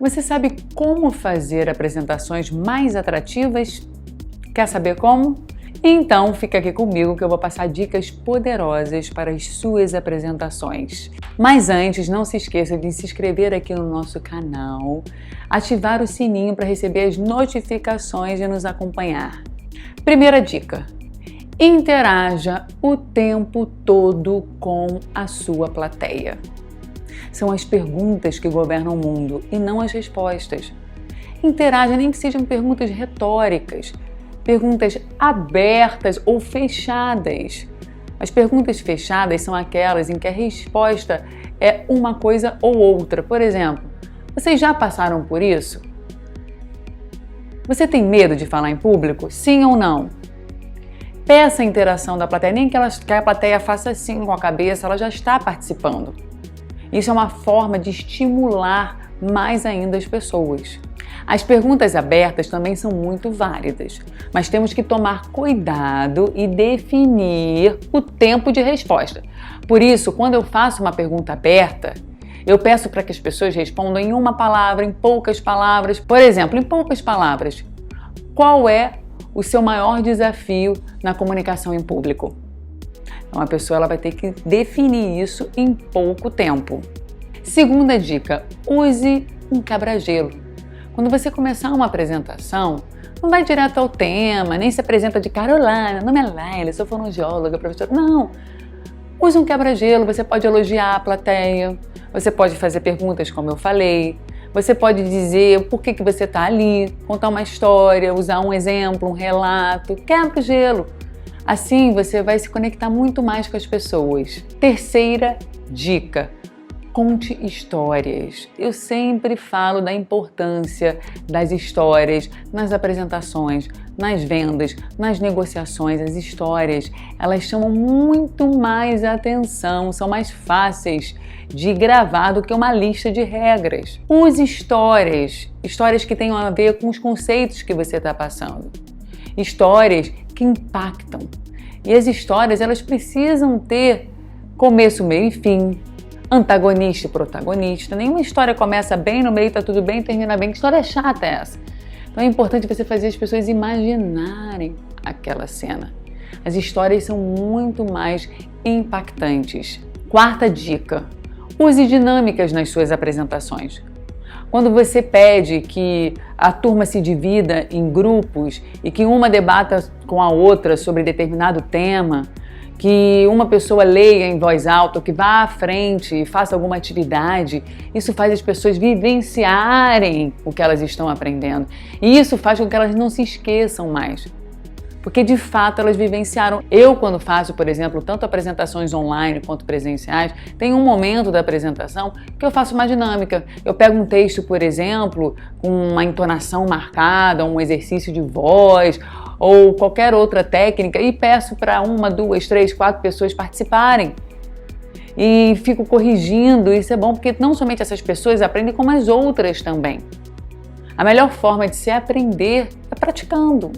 Você sabe como fazer apresentações mais atrativas? Quer saber como? Então fica aqui comigo que eu vou passar dicas poderosas para as suas apresentações. Mas antes, não se esqueça de se inscrever aqui no nosso canal, ativar o sininho para receber as notificações e nos acompanhar. Primeira dica: interaja o tempo todo com a sua plateia. São as perguntas que governam o mundo e não as respostas. Interaja, nem que sejam perguntas retóricas, perguntas abertas ou fechadas. As perguntas fechadas são aquelas em que a resposta é uma coisa ou outra. Por exemplo, vocês já passaram por isso? Você tem medo de falar em público? Sim ou não? Peça a interação da plateia, nem que a plateia faça assim com a cabeça, ela já está participando. Isso é uma forma de estimular mais ainda as pessoas. As perguntas abertas também são muito válidas, mas temos que tomar cuidado e definir o tempo de resposta. Por isso, quando eu faço uma pergunta aberta, eu peço para que as pessoas respondam em uma palavra, em poucas palavras. Por exemplo, em poucas palavras, qual é o seu maior desafio na comunicação em público? Uma pessoa ela vai ter que definir isso em pouco tempo. Segunda dica: use um quebra-gelo. Quando você começar uma apresentação, não vai direto ao tema, nem se apresenta de cara: olá, meu nome é Laila, sou fonoaudióloga, professora. Não! Use um quebra-gelo, você pode elogiar a plateia, você pode fazer perguntas como eu falei, você pode dizer por que você está ali, contar uma história, usar um exemplo, um relato, quebra o gelo. Assim você vai se conectar muito mais com as pessoas. Terceira dica: conte histórias. Eu sempre falo da importância das histórias nas apresentações, nas vendas, nas negociações. As histórias, elas chamam muito mais atenção, são mais fáceis de gravar do que uma lista de regras. Use histórias que tenham a ver com os conceitos que você está passando. Histórias que impactam. E as histórias, elas precisam ter começo, meio e fim, antagonista e protagonista. Nenhuma história começa bem, no meio tá tudo bem, termina bem. Que história chata é essa? Então é importante você fazer as pessoas imaginarem aquela cena. As histórias são muito mais impactantes. Quarta dica: use dinâmicas nas suas apresentações. Quando você pede que a turma se divida em grupos e que uma debata com a outra sobre determinado tema, que uma pessoa leia em voz alta, que vá à frente e faça alguma atividade, isso faz as pessoas vivenciarem o que elas estão aprendendo. E isso faz com que elas não se esqueçam mais. Porque de fato elas vivenciaram. Eu, quando faço, por exemplo, tanto apresentações online quanto presenciais, tem um momento da apresentação que eu faço uma dinâmica. Eu pego um texto, por exemplo, com uma entonação marcada, um exercício de voz ou qualquer outra técnica e peço para 1, 2, 3, 4 pessoas participarem. E fico corrigindo. Isso é bom porque não somente essas pessoas aprendem, como as outras também. A melhor forma de se aprender é praticando.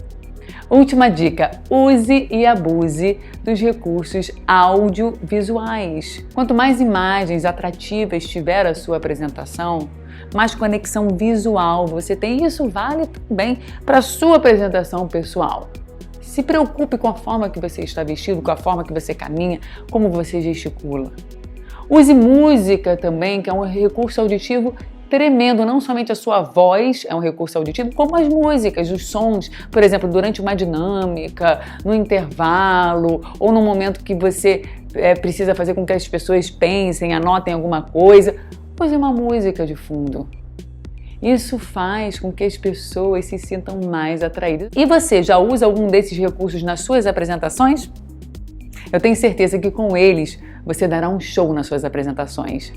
Última dica: use e abuse dos recursos audiovisuais. Quanto mais imagens atrativas tiver a sua apresentação, mais conexão visual você tem. Isso vale também para a sua apresentação pessoal. Se preocupe com a forma que você está vestido, com a forma que você caminha, como você gesticula. Use música também, que é um recurso auditivo tremendo. Não somente a sua voz é um recurso auditivo, como as músicas, os sons. Por exemplo, durante uma dinâmica, no intervalo, ou no momento que você precisa fazer com que as pessoas pensem, anotem alguma coisa, use uma música de fundo. Isso faz com que as pessoas se sintam mais atraídas. E você já usa algum desses recursos nas suas apresentações? Eu tenho certeza que com eles você dará um show nas suas apresentações.